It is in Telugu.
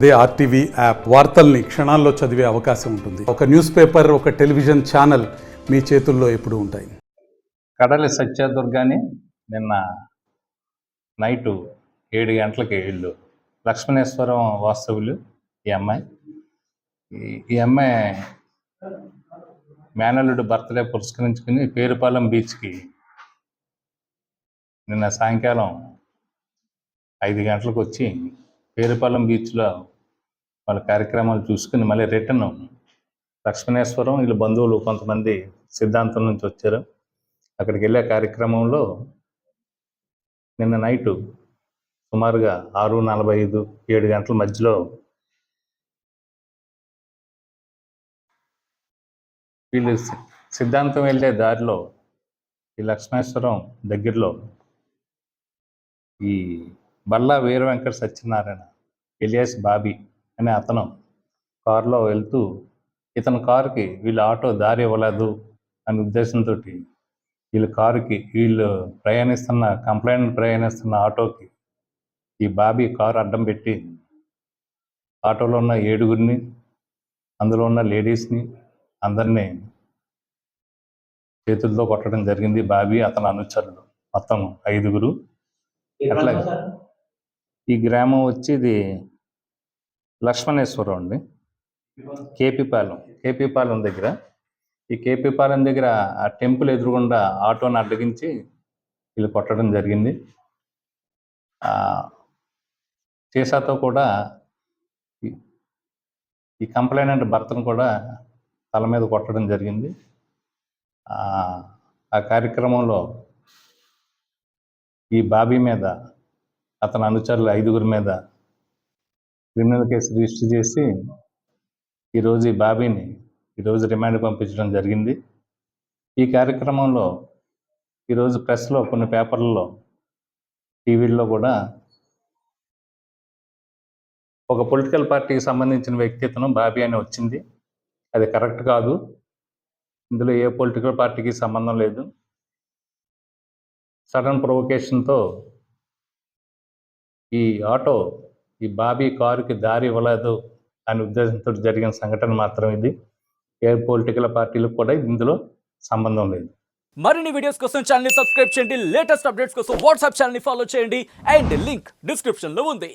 అదే ఆర్టీవీ యాప్ వార్తల్ని క్షణాల్లో చదివే అవకాశం ఉంటుంది. ఒక న్యూస్ పేపర్, ఒక టెలివిజన్ ఛానల్ మీ చేతుల్లో ఎప్పుడూ ఉంటాయి. కడలి సత్యదుర్గాని నిన్న నైటు 7 గంటలకి వీళ్ళు లక్ష్మణేశ్వరం వాస్తవులు ఈ అమ్మాయి మేనల్లుడు బర్త్డే పురస్కరించుకుని పేరుపాలెం బీచ్కి నిన్న సాయంకాలం 5 గంటలకు వచ్చి పేరుపాలెం బీచ్లో వాళ్ళ కార్యక్రమాలు చూసుకుని మళ్ళీ రిటర్న్ లక్ష్మణేశ్వరం వీళ్ళ బంధువులు కొంతమంది సిద్ధాంతం నుంచి వచ్చారు. అక్కడికి వెళ్ళే కార్యక్రమంలో నిన్న నైటు సుమారుగా 6:45, 7 గంటల మధ్యలో వీళ్ళు సిద్ధాంతం వెళ్ళే దారిలో ఈ లక్ష్మణేశ్వరం దగ్గరలో ఈ బల్లా వీర వెంకట సత్యనారాయణ ఎలియాస్ బాబీ అనే అతను కారులో వెళ్తూ ఇతని కారుకి వీళ్ళు ఆటో దారి ఇవ్వలేదు అనే ఉద్దేశంతో వీళ్ళు ప్రయాణిస్తున్న ఆటోకి ఈ బాబీ కారు అడ్డం పెట్టి ఆటోలో ఉన్న 7గురిని, అందులో ఉన్న లేడీస్ని అందరినీ చేతులతో కొట్టడం జరిగింది. బాబీ అతని అనుచరులు మొత్తం 5గురు. అట్లాగే ఈ గ్రామం వచ్చి ఇది లక్ష్మణేశ్వరం అండి, కేపీపాలెం దగ్గర. ఈ కేపీపాలెం దగ్గర ఆ టెంపుల్ ఎదురుగుండా ఆటోని అడ్డగించి వీళ్ళు కొట్టడం జరిగింది. సీసాతో కూడా ఈ కంప్లైనెంట్ భర్తను కూడా తల మీద కొట్టడం జరిగింది. ఆ కార్యక్రమంలో ఈ బాబీ మీద, అతని అనుచరులు 5గురి మీద క్రిమినల్ కేసు రిజిస్టర్ చేసి ఈరోజు ఈ బాబీని రిమాండ్ పంపించడం జరిగింది. ఈ కార్యక్రమంలో ఈరోజు ప్రెస్లో, కొన్ని పేపర్లలో, టీవీల్లో కూడా ఒక పొలిటికల్ పార్టీకి సంబంధించిన వ్యక్తిత్వం బాబీ అని వచ్చింది. అది కరెక్ట్ కాదు. ఇందులో ఏ పొలిటికల్ పార్టీకి సంబంధం లేదు. సడన్ ప్రొవొకేషన్తో ఈ ఆటో ఈ బాబీ కారుకి దారి ఇవ్వలేదు అనే ఉద్దేశంతో జరిగిన సంఘటన మాత్రం ఇది. ఏ పొలిటికల్ పార్టీలకు కూడా ఇందులో సంబంధం లేదు. మరిన్ని వీడియోస్ కోసం ఛానల్ ని సబ్స్క్రైబ్ చేయండి. లేటెస్ట్ అప్డేట్స్ కోసం వాట్సాప్ ఛానల్ ని ఫాలో చేయండి. అండ్ లింక్ డిస్క్రిప్షన్ లో ఉంది.